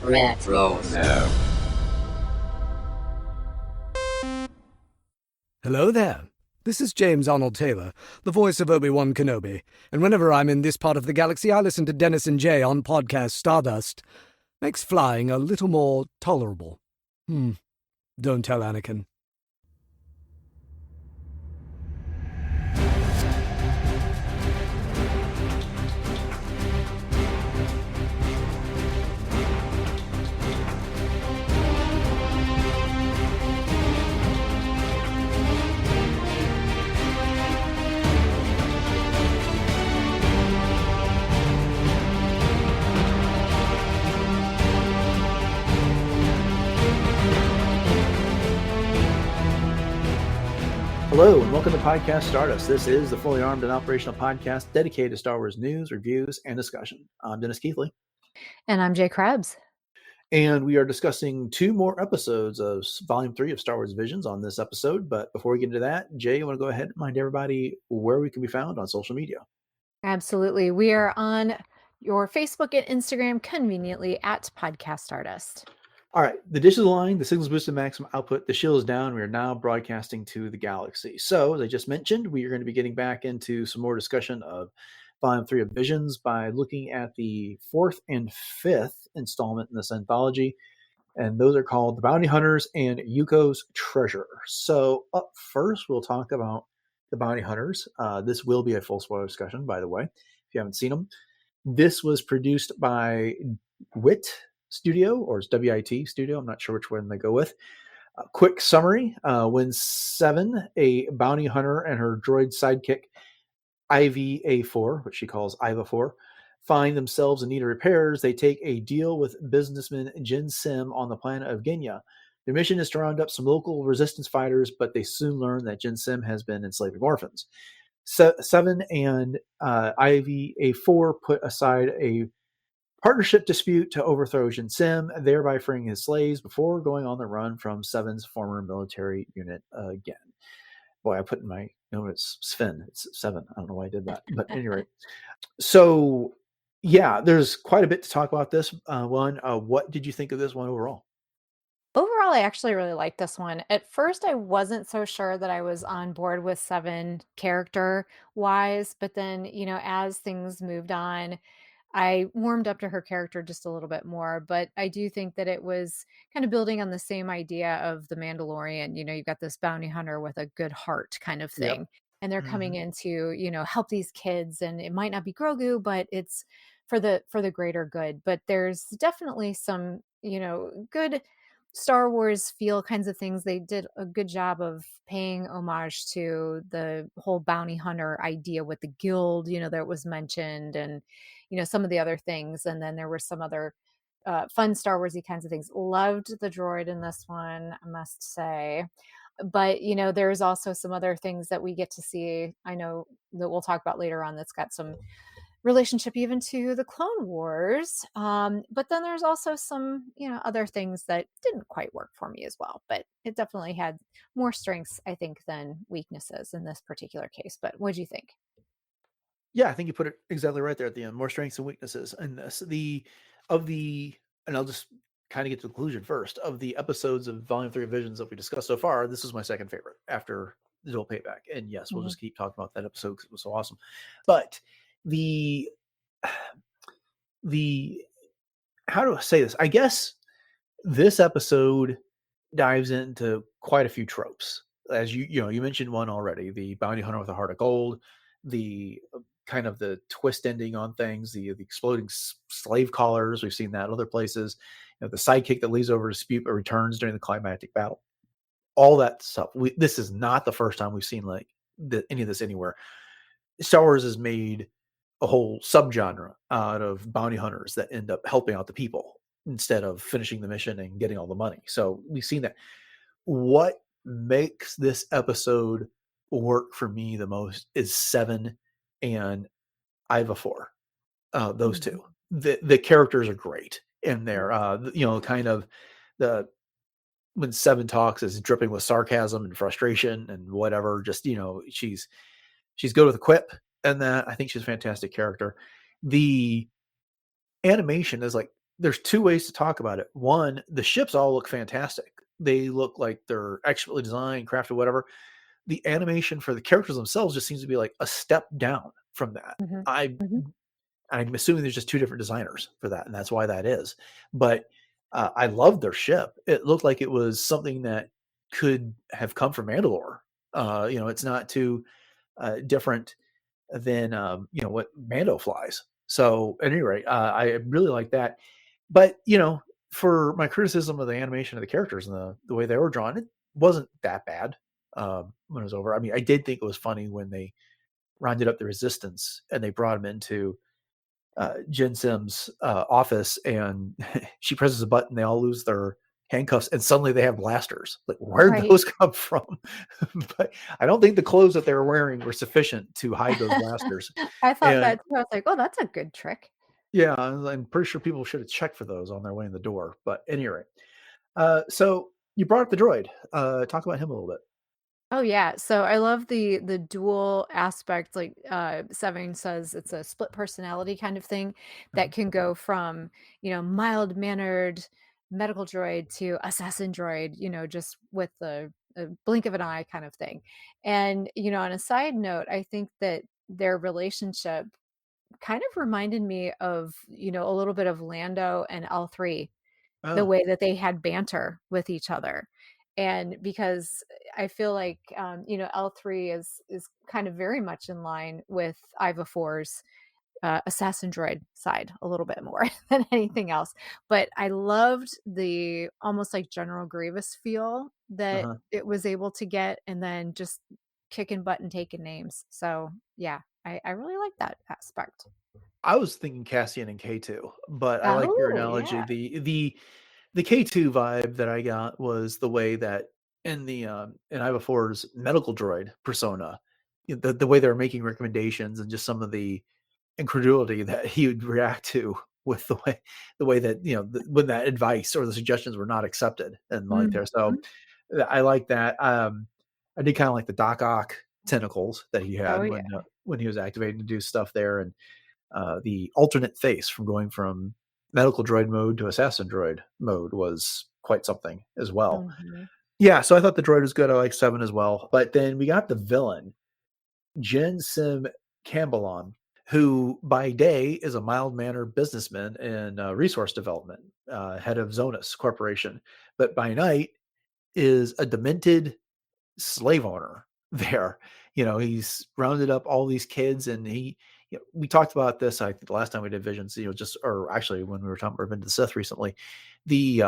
Retro. Hello there. This is James Arnold Taylor, the voice of Obi-Wan Kenobi, and whenever I'm in this part of the galaxy, I listen to Dennis and Jay on Podcast Stardust. Makes flying a little more tolerable. Don't tell Anakin. Hello, and welcome to Podcast Stardust. This is the fully armed and operational podcast dedicated to Star Wars news, reviews, and discussion. I'm Dennis Keithley. And I'm Jay Krebs. And we are discussing 2 more episodes of Volume 3 of Star Wars Visions on this episode. But before we get into that, Jay, you want to go ahead and remind everybody where we can be found on social media? Absolutely. We are on your Facebook and Instagram conveniently at Podcast Stardust. All right, the dish is aligned, the signal's boosted maximum output, the shield is down. We are now broadcasting to the galaxy. So, as I just mentioned, we are going to be getting back into some more discussion of Volume 3 of Visions by looking at the 4th and 5th installment in this anthology. And those are called The Bounty Hunters and Yuko's Treasure. So, up first, we'll talk about The Bounty Hunters. This will be a full spoiler discussion, by the way, if you haven't seen them. This was produced by WIT Studio, or it's WIT Studio. I'm not sure which one they go with. Quick summary. When Sevn, a bounty hunter, and her droid sidekick, IV-A4, which she calls IV-A4, find themselves in need of repairs, they take a deal with businessman Jin Sim on the planet of Genya. Their mission is to round up some local resistance fighters, but they soon learn that Jin Sim has been enslaving orphans. Sevn and IV-A4 put aside a partnership dispute to overthrow Jin Sim, thereby freeing his slaves before going on the run from Sevn's former military unit again. Boy, I put in my notes Sven. It's Sevn. I don't know why I did that. But anyway, so yeah, there's quite a bit to talk about this one. What did you think of this one overall? Overall, I actually really liked this one. At first, I wasn't so sure that I was on board with Sevn character-wise, but then, as things moved on, I warmed up to her character just a little bit more, but I do think that it was kind of building on the same idea of The Mandalorian. You've got this bounty hunter with a good heart kind of thing. Yep. And they're coming in to, help these kids, and it might not be Grogu, but it's for the greater good. But there's definitely some, good Star Wars feel kinds of things. They did a good job of paying homage to the whole bounty hunter idea with the guild, that was mentioned, and some of the other things. And then there were some other fun Star Warsy kinds of things. Loved the droid in this one, I must say. But there's also some other things that we get to see. I know that we'll talk about later on. That's got some relationship even to the Clone Wars. But then there's also some, other things that didn't quite work for me as well. But it definitely had more strengths, I think, than weaknesses in this particular case. But what do you think? Yeah, I think you put it exactly right there at the end. More strengths and weaknesses in this. And I'll just kind of get to the conclusion first. Of the episodes of Volume 3 of Visions that we discussed so far, this is my second favorite after The Dual Payback. And yes, we'll just keep talking about that episode because it was so awesome. But the how do I say this? I guess this episode dives into quite a few tropes. As you mentioned one already, the bounty hunter with a heart of gold, the kind of the twist ending on things, the exploding slave collars. We've seen that other places. The sidekick that leaves over dispute but returns during the climactic battle. All that stuff. This is not the first time we've seen any of this anywhere. Star Wars has made a whole subgenre out of bounty hunters that end up helping out the people instead of finishing the mission and getting all the money. So we've seen that. What makes this episode work for me the most is Sevn and IV-A4. Those two. The characters are great in there. Kind of when Sevn talks is dripping with sarcasm and frustration and whatever. Just she's good with a quip, and that I think she's a fantastic character. The animation is like there's two ways to talk about it. One, the ships all look fantastic. They look like they're expertly designed, crafted, whatever. The animation for the characters themselves just seems to be like a step down from that. Hmm. I Hmm. I'm assuming there's just two different designers for that, and that's why that is. But I loved their ship. It looked like it was something that could have come from Mandalore. It's not too different than what Mando flies. So at any rate, I really like that. But for my criticism of the animation of the characters and the way they were drawn, it wasn't that bad when it was over. I mean, I did think it was funny when they rounded up the resistance and they brought him into Jen Sim's office, and she presses a button. They all lose their handcuffs, and suddenly they have blasters. Like, where'd Right. those come from? But I don't think the clothes that they were wearing were sufficient to hide those blasters. I thought And that too. I was like, oh, that's a good trick. yeah, I'm pretty sure people should have checked for those on their way in the door. But anyway, so you brought up the droid. Talk about him a little bit. Oh yeah. So I love the dual aspect. Like Sevn says, it's a split personality kind of thing that Mhm. can go from, mild mannered medical droid to assassin droid, just with the a blink of an eye kind of thing. And, on a side note, I think that their relationship kind of reminded me of, a little bit of Lando and L3, the Oh, way that they had banter with each other. And because I feel like, L3 is kind of very much in line with IV-A4's assassin droid side a little bit more than anything else. But I loved the almost like General Grievous feel that uh-huh. it was able to get, and then just kicking butt and taking names. So yeah, I really like that aspect. I was thinking Cassian and K2, but I like your Oh analogy. yeah. The K2 vibe that I got was the way that in IV-A4's medical droid persona, the way they were making recommendations and just some of the incredulity that he would react to with the way that when that advice or the suggestions were not accepted and like Mhm. there. So I like that. I did kind of like the Doc Ock tentacles that he Oh had yeah. when he was activating to do stuff there, and the alternate face from going from medical droid mode to assassin droid mode was quite something as well. Mhm. Yeah, so I thought the droid was good. I like Seven as well. But then we got the villain, Jen Sim Cambelon, who by day is a mild mannered businessman in resource development, head of Zonus Corporation, but by night is a demented slave owner there. He's rounded up all these kids, and we talked about this, I think, the last time we did Visions, just or actually when we were talking about Revenge of the Sith recently. The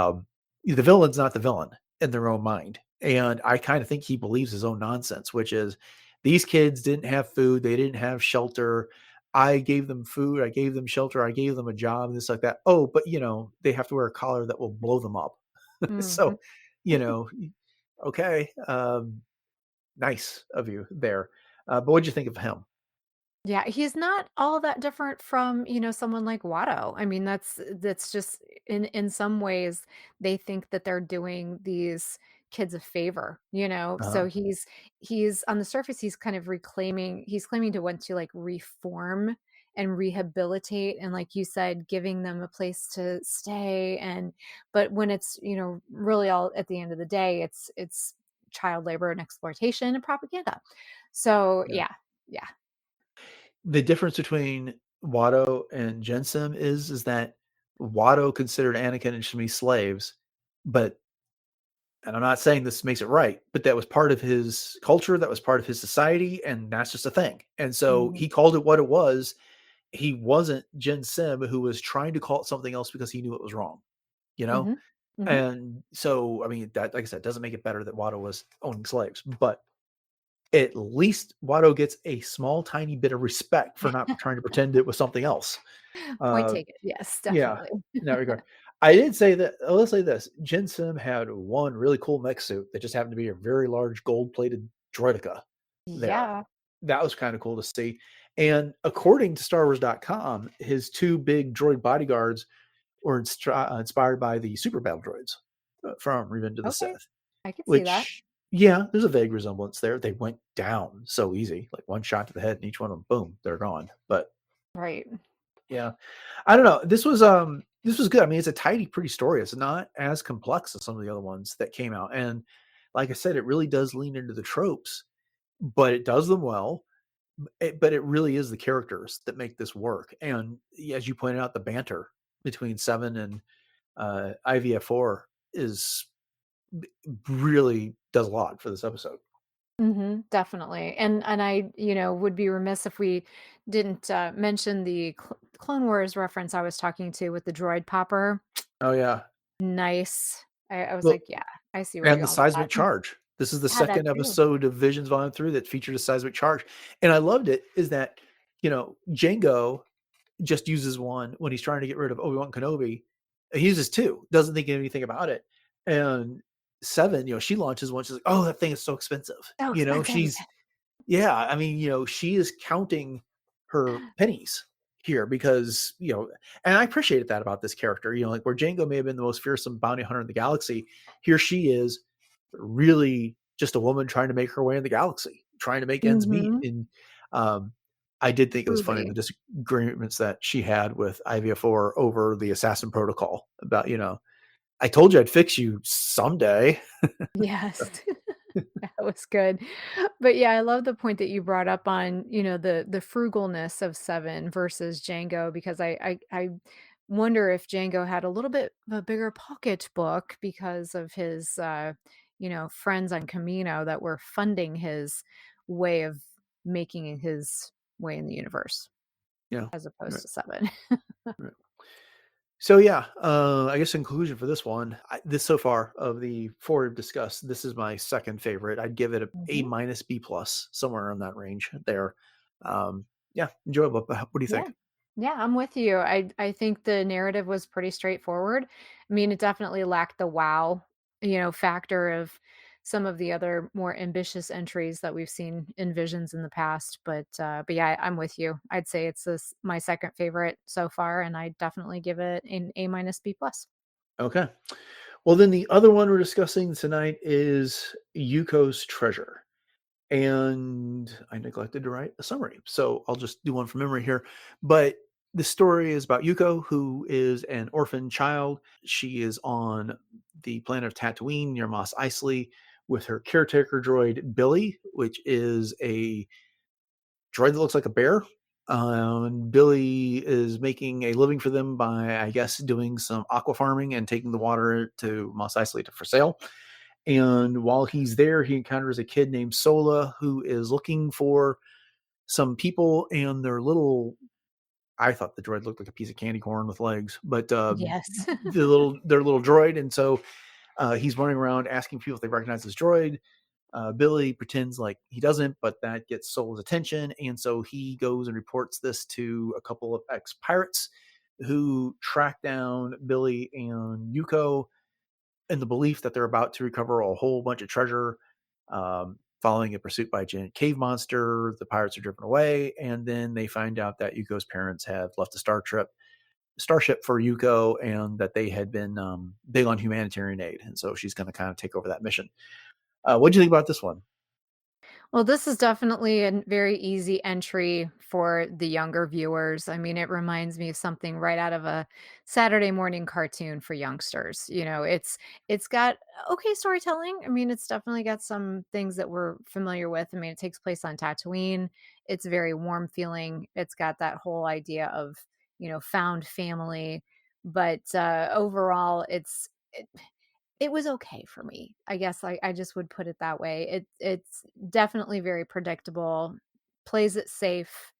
villain's not the villain in their own mind. And I kind of think he believes his own nonsense, which is these kids didn't have food, they didn't have shelter. I gave them food, I gave them shelter, I gave them a job, and this like that. Oh, but they have to wear a collar that will blow them up. So, Mhm. you know, okay. Nice of you there. But what'd you think of him? Yeah, he's not all that different from, someone like Watto. I mean, that's just in some ways they think that they're doing these kids a favor, Uh-huh. So he's on the surface, he's claiming to want to like reform and rehabilitate, and like you said, giving them a place to stay. And but when it's, really all at the end of the day, it's child labor and exploitation and propaganda. So Yeah. yeah. Yeah. The difference between Watto and Jensen is that Watto considered Anakin and Shmi slaves, but and I'm not saying this makes it right, but that was part of his culture, that was part of his society, and that's just a thing. And so Mhm. he called it what it was. He wasn't Jen Sim who was trying to call it something else because he knew it was wrong, you know? Mhm. Mhm. And so, I mean, that, like I said, doesn't make it better that Watto was owning slaves, but at least Watto gets a small, tiny bit of respect for not trying to pretend it was something else. Point Uh, taken. Yes, yeah, definitely. in that regard. I did say that. Let's say this: Jin Sim had one really cool mech suit that just happened to be a very large gold-plated droideka. There, Yeah. that was kind of cool to see. And according to StarWars.com, his two big droid bodyguards were inspired by the super battle droids from Revenge of the Okay. Sith. I could see that. Which, yeah, there's a vague resemblance there. They went down so easy, like one shot to the head, and each one of them, boom, they're gone. But Right. yeah, I don't know. This was This was good. I mean, it's a tidy, pretty story. It's not as complex as some of the other ones that came out. And like I said, it really does lean into the tropes, but it does them well. But it really is the characters that make this work. And as you pointed out, the banter between Sevn and IV-A4 is really does a lot for this episode. Definitely. And I, would be remiss if we didn't mention the Clone Wars reference I was talking to with the droid popper. Oh yeah. Nice. I was Well, like, yeah, I see where and you're the going with seismic that. charge. This is the Yeah, that second too. episode of Visions Volume 3 that featured a seismic charge. And I loved it is that, Django just uses one when he's trying to get rid of Obi-Wan Kenobi. He uses two, doesn't think anything about it. And Sevn, she launches one. She's like, "Oh, that thing is so expensive." So expensive. Yeah, I mean, she is counting her pennies here because, and I appreciated that about this character, like where Django may have been the most fearsome bounty hunter in the galaxy. Here she is really just a woman trying to make her way in the galaxy, trying to make ends meet. Mhm. And um, I did think it was funny, Truly. the disagreements that she had with IV-A4 over the assassin protocol about, I told you I'd fix you someday. Yes. That was good. But yeah, I love the point that you brought up on, the frugalness of Seven versus Django because I wonder if Django had a little bit of a bigger pocketbook because of his friends on Camino that were funding his way of making his way in the universe Yeah. as opposed Right, to Seven. right. So yeah, I guess in conclusion for this one, this so far of the four we've discussed, this is my second favorite. I'd give it a A Mhm. minus B plus, somewhere in that range there. Yeah, enjoyable. But what do you Yeah. think? Yeah, I'm with you. I think the narrative was pretty straightforward. I mean, it definitely lacked the wow, factor of some of the other more ambitious entries that we've seen in Visions in the past. But yeah, I'm with you. I'd say it's my second favorite so far, and I definitely give it an A minus B plus. Okay. Well, then the other one we're discussing tonight is Yuko's Treasure. And I neglected to write a summary. So I'll just do one from memory here. But the story is about Yuko, who is an orphan child. She is on the planet of Tatooine near Mos Eisley with her caretaker droid, Billy, which is a droid that looks like a bear. And Billy is making a living for them by, I guess, doing some aqua farming and taking the water to Mos Eisley for sale. And while he's there, he encounters a kid named Sola who is looking for some people and their little. I thought the droid looked like a piece of candy corn with legs, but Yes. their little droid. And so he's running around asking people if they recognize this droid. Billy pretends like he doesn't, but that gets Sola's attention. And so he goes and reports this to a couple of ex pirates who track down Billy and Yuko in the belief that they're about to recover a whole bunch of treasure. Following a pursuit by a giant cave monster, the pirates are driven away, and then they find out that Yuko's parents have left a starship for Yuko, and that they had been big on humanitarian aid, and so she's going to kind of take over that mission. What do you think about this one? Well, this is definitely a very easy entry for the younger viewers. I mean, it reminds me of something right out of a Saturday morning cartoon for youngsters. It's got okay storytelling. I mean, it's definitely got some things that we're familiar with. I mean, it takes place on Tatooine. It's very warm feeling. It's got that whole idea of, found family, but overall it was okay for me. I guess I just would put it that way. It's definitely very predictable, plays it safe,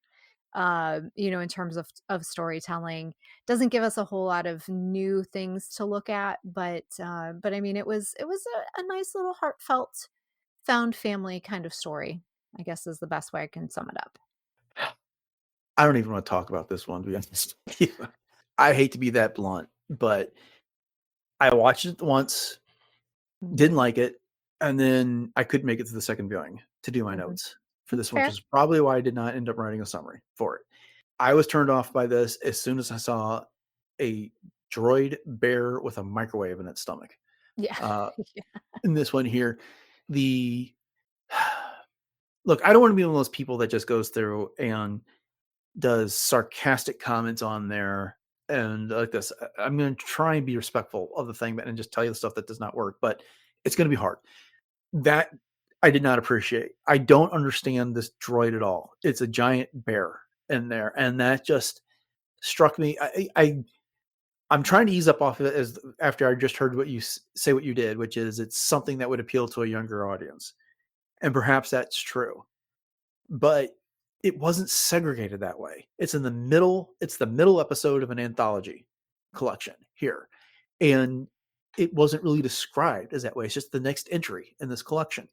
in terms of storytelling. Doesn't give us a whole lot of new things to look at, but I mean it was a nice little heartfelt found family kind of story, I guess is the best way I can sum it up. I don't even want to talk about this one, to be honest. I hate to be that blunt, but I watched it once, Mhm, didn't like it, and then I couldn't make it to the second viewing to do my mhm. notes for this one, which Fair. is probably why I did not end up writing a summary for it. I was turned off by this as soon as I saw a droid bear with a microwave in its stomach. Yeah. Uh, Yeah. in this one here, the look, I don't want to be one of those people that just goes through and does sarcastic comments on there and like this. I'm going to try and be respectful of the thing and just tell you the stuff that does not work, but it's going to be hard. That I did not appreciate. I don't understand this droid at all. It's a giant bear in there, and that just struck me. I'm trying to ease up off of it as after I just heard what you say what you did, which is it's something that would appeal to a younger audience, and perhaps that's true, but it wasn't segregated that way. It's in the middle. It's the middle episode of an anthology collection here, and it wasn't really described as that way. It's just the next entry in this collection.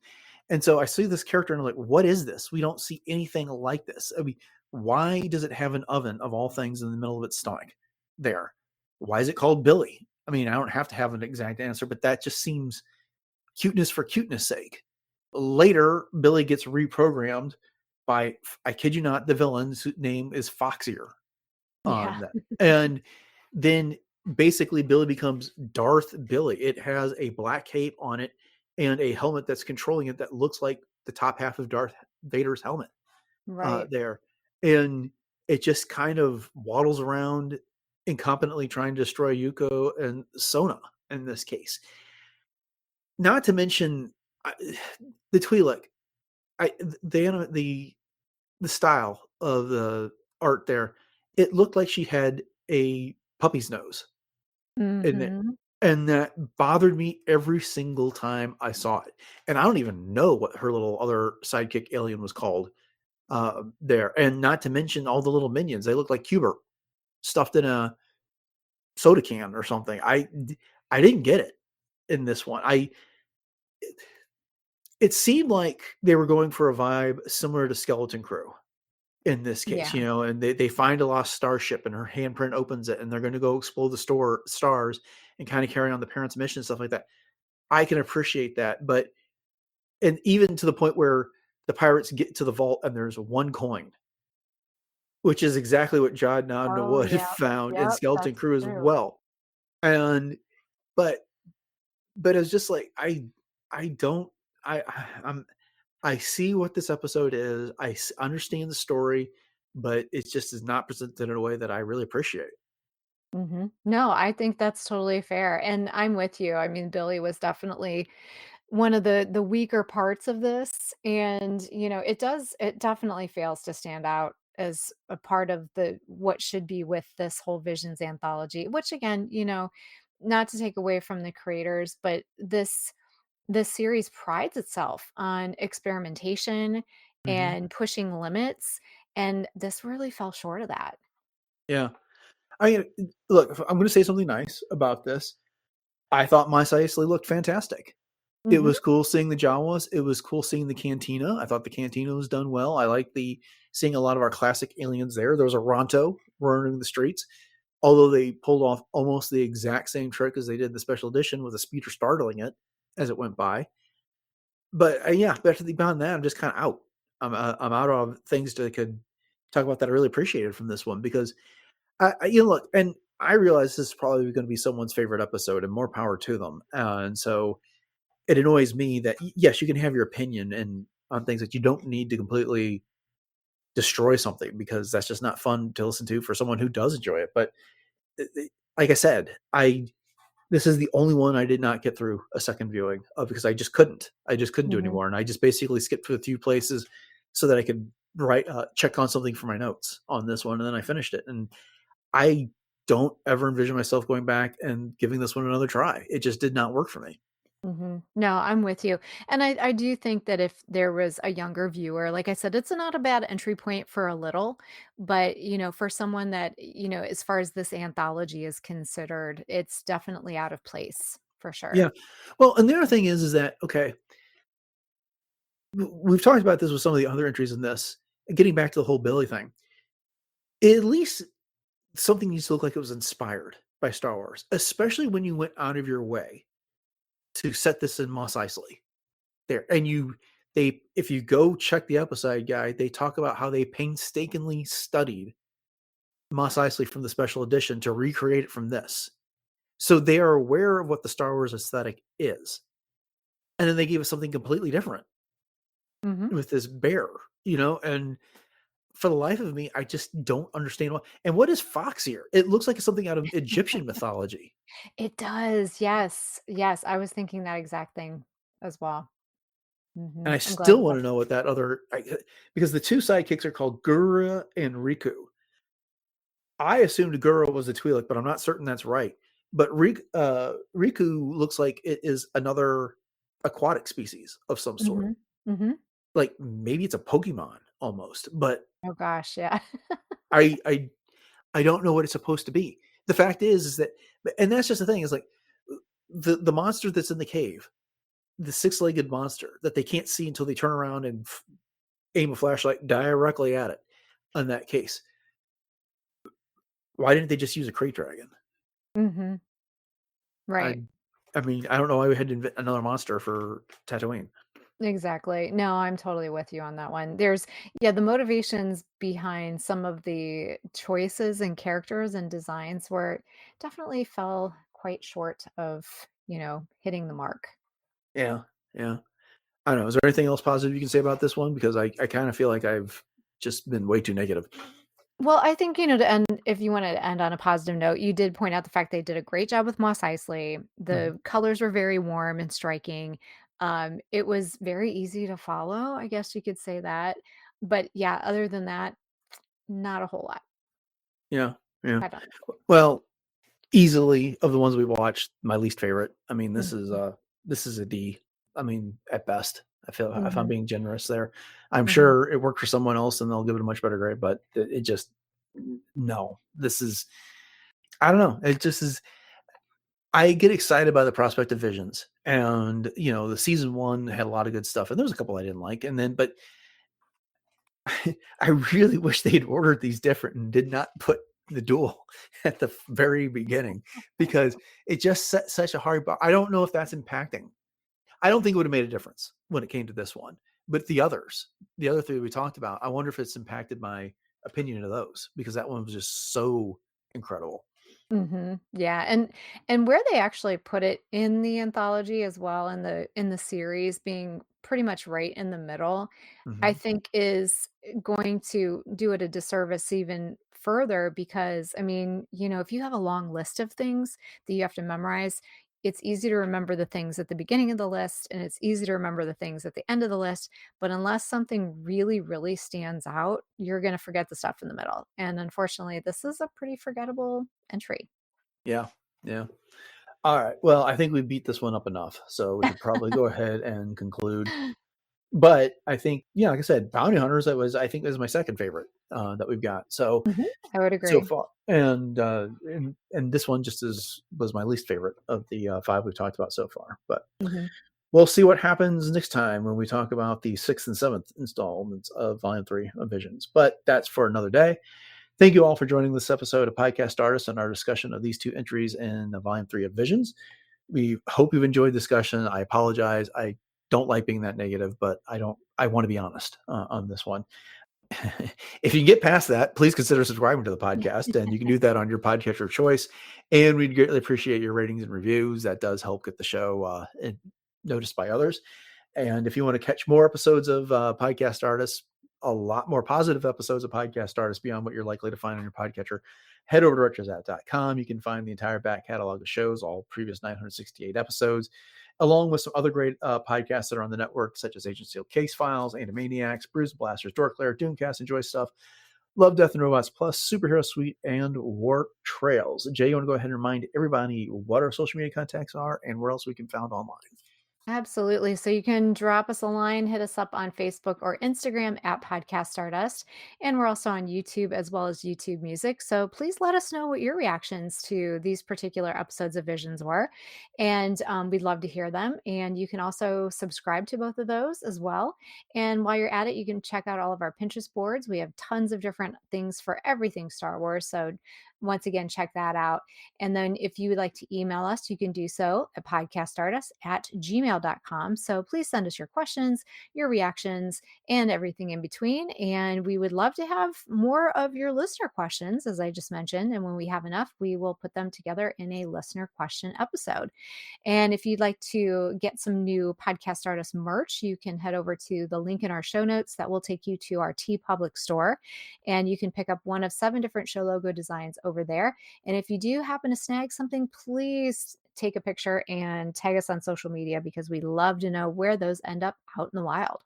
And so I see this character and I'm like, what is this? We don't see anything like this. I mean, why does it have an oven of all things in the middle of its stomach there? Why is it called Billy? I mean, I don't have to have an exact answer, but that just seems cuteness for cuteness sake. Later, Billy gets reprogrammed by, I kid you not, the villain's name is Foxier on Yeah. that. And then basically Billy becomes Darth Billy. It has a black cape on it and a helmet that's controlling it that looks like the top half of Darth Vader's helmet Right. there. And it just kind of waddles around incompetently trying to destroy Yuko and Sona in this case. Not to mention the Twi'lek. The style of the art there, it looked like she had a puppy's nose in it. Mhm. And that bothered me every single time I saw it. And I don't even know what her little other sidekick alien was called there. And not to mention all the little minions. They look like Cubert stuffed in a soda can or something. I didn't get it in this one. It seemed like they were going for a vibe similar to Skeleton Crew in this case, Yeah. and they find a lost starship and her handprint opens it and they're going to go explore the stars and kind of carry on the parents' mission and stuff like that. I can appreciate that, but and even to the point where the pirates get to the vault and there's one coin, which is exactly what John Oh, Wood yeah. found in Yep, Skeleton that's Crew as true. well. And but it's just like I don't I'm I see what this episode is. Understand the story, but it just is not presented in a way that I really appreciate. No, I think that's totally fair, and I'm with you. I mean, Billy was definitely one of the weaker parts of this, and, it definitely fails to stand out as a part of the what should be with this whole Visions anthology, which again, not to take away from the creators, but this series prides itself on experimentation Mhm. and pushing limits, and this really fell short of that. Yeah. I mean, look, if I'm going to say something nice about this. I thought Mos Eisley looked fantastic. It Mhm. was cool seeing the Jawas. It was cool seeing the cantina. I thought the cantina was done well. I like the seeing a lot of our classic aliens there. There was a Ronto running the streets, although they pulled off almost the exact same trick as they did in the special edition with a speeder startling it as it went by. But yeah, beyond that, I'm just kind of out. I'm out of things that I could talk about that I really appreciated from this one because look, and I realize this is probably going to be someone's favorite episode, and more power to them. And so it annoys me that yes, you can have your opinion and on things that you don't need to completely destroy something because that's just not fun to listen to for someone who does enjoy it. But like I said, I this is the only one I did not get through a second viewing of because I just couldn't. I just couldn't do Mhm. anymore, and I just basically skipped through a few places so that I could write check on something for my notes on this one, and then I finished it. And I don't ever envision myself going back and giving this one another try. It just did not work for me. No, I'm with you. And I do think that if there was a younger viewer, like I said, it's not a bad entry point for a little, but for someone that, as far as this anthology is considered, it's definitely out of place for sure. Yeah. Well, and the other thing is that okay, we've talked about this with some of the other entries in this. Getting back to the whole Billy thing, at least something needs to look like it was inspired by Star Wars, especially when you went out of your way to set this in Mos Eisley there. And they if you go check the episode guide, they talk about how they painstakingly studied Mos Eisley from the special edition to recreate it from this. So they are aware of what the Star Wars aesthetic is. And then they gave us something completely different Hmm. with this bear, and for the life of me, I just don't understand why. And what is fox ear? It looks like something out of Egyptian mythology. It does, yes, yes, I was thinking that exact thing as well. And I I'm glad still want to that's know what that because the two sidekicks are called Gura and Riku. I assumed Gura was a Twi'lek, but I'm not certain that's right. But Riku looks like it is another aquatic species of some sort. mhm, mhm. Like maybe it's a Pokemon almost, but Oh gosh, yeah. I I I don't know what it's supposed to be. The fact is that, and that's just the thing, is like the monster that's in the cave, the six-legged monster that they can't see until they turn around and aim a flashlight directly at it. In that case, why didn't they just use a crate dragon? Mhm, I right. I mean, I don't know why we had to invent another monster for Tatooine. Exactly. No, I'm totally with you on that one. There's yeah, the motivations behind some of the choices and characters and designs were definitely fell quite short of, hitting the mark. Yeah, yeah. I don't know. Is there anything else positive you can say about this one? Because I kind of feel like I've just been way too negative. Well, I think, to end if you wanted to end on a positive note, you did point out the fact they did a great job with Mos Eisley. Mhm. The colors were very warm and striking. It was very easy to follow, I guess you could say that. But yeah, other than that, not a whole lot. Yeah, yeah. I don't Well, easily of the ones we watched, my least favorite. I mean, Mhm, this is a D. I mean, at best. I feel if I'm mhm, being generous there. I'm mhm, sure it worked for someone else and they'll give it a much better grade, but it just no. This is I don't know. It just is I get excited by the prospect of Visions. And, the season 1 had a lot of good stuff and there was a couple I didn't like but I really wish they'd ordered these different and did not put the duel at the very beginning because it just set such a hard bar. I don't know if that's impacting. I don't think it would have made a difference when it came to this one, but the other three we talked about, I wonder if it's impacted my opinion of those because that one was just so incredible. mhm, yeah, and where they actually put it in the anthology as well in the series being pretty much right in the middle, I Hmm. think is going to do it a disservice even further because, I mean, if you have a long list of things that you have to memorize, it's easy to remember the things at the beginning of the list and it's easy to remember the things at the end of the list. But unless something really, really stands out, you're going to forget the stuff in the middle. And unfortunately, this is a pretty forgettable entry. Yeah. Yeah. All right. Well, I think we beat this one up enough. So we could probably go ahead and conclude. But I think, yeah, like I said, Bounty Hunters, I think, is my second favorite that we've got. Mhm, I would So agree. far, and this one was my least favorite of the five we've talked about so far. But Mhm. we'll see what happens next time when we talk about the sixth and seventh installments of Volume 3 of Visions. But that's for another day. Thank you all for joining this episode of Podcast Artist and our discussion of these two entries in the Volume 3 of Visions. We hope you've enjoyed the discussion. I apologize. I don't like being that negative, but I want to be honest on this one. If you can get past that, please consider subscribing to the podcast, and you can do that on your podcatcher of choice. And we'd greatly appreciate your ratings and reviews. That does help get the show noticed by others. And if you want to catch more episodes of Podcast Artists, a lot more positive episodes of Podcast Artists beyond what you're likely to find on your podcatcher, head over to retrosat.com. You can find the entire back catalog of shows, all previous 968 episodes, along with some other great podcasts that are on the network, such as Agent Steel Case Files, Animaniacs, Bruise Blasters, Dork Lair, Doomcast, Enjoy Stuff, Love, Death, and Robots Plus, Superhero Suite, and War Trails. Jay, you want to go ahead and remind everybody what our social media contacts are and where else we can found online? Absolutely. So you can drop us a line, hit us up on Facebook or Instagram at Podcast Stardust. And we're also on YouTube as well as YouTube Music. So please let us know what your reactions to these particular episodes of Visions were. And we'd love to hear them. And you can also subscribe to both of those as well. And while you're at it, you can check out all of our Pinterest boards. We have tons of different things for everything Star Wars. So once again, check that out. And then if you would like to email us, you can do so at podcaststardust@gmail.com. gmail.com. So please send us your questions, your reactions, and everything in between. And we would love to have more of your listener questions, as I just mentioned. And when we have enough, we will put them together in a listener question episode. And if you'd like to get some new Podcast Stardust merch, you can head over to the link in our show notes that will take you to our TeePublic store. And you can pick up one of 7 different show logo designs over there. And if you do happen to snag something, please take a picture and tag us on social media, because we'd love to know where those end up out in the wild.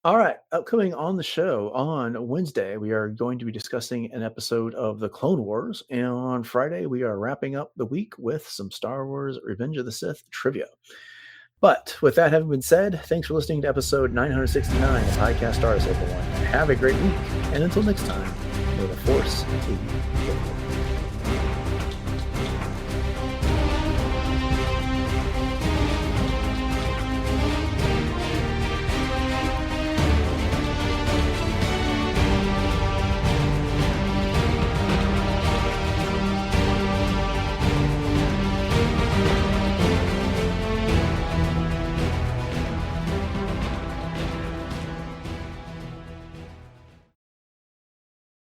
All right, upcoming on the show on Wednesday, we are going to be discussing an episode of The Clone Wars. And on Friday, we are wrapping up the week with some Star Wars Revenge of the Sith trivia. But with that having been said, thanks for listening to episode 969 of Podcast Stardust, everyone. Have a great week. And until next time, may the Force be with you.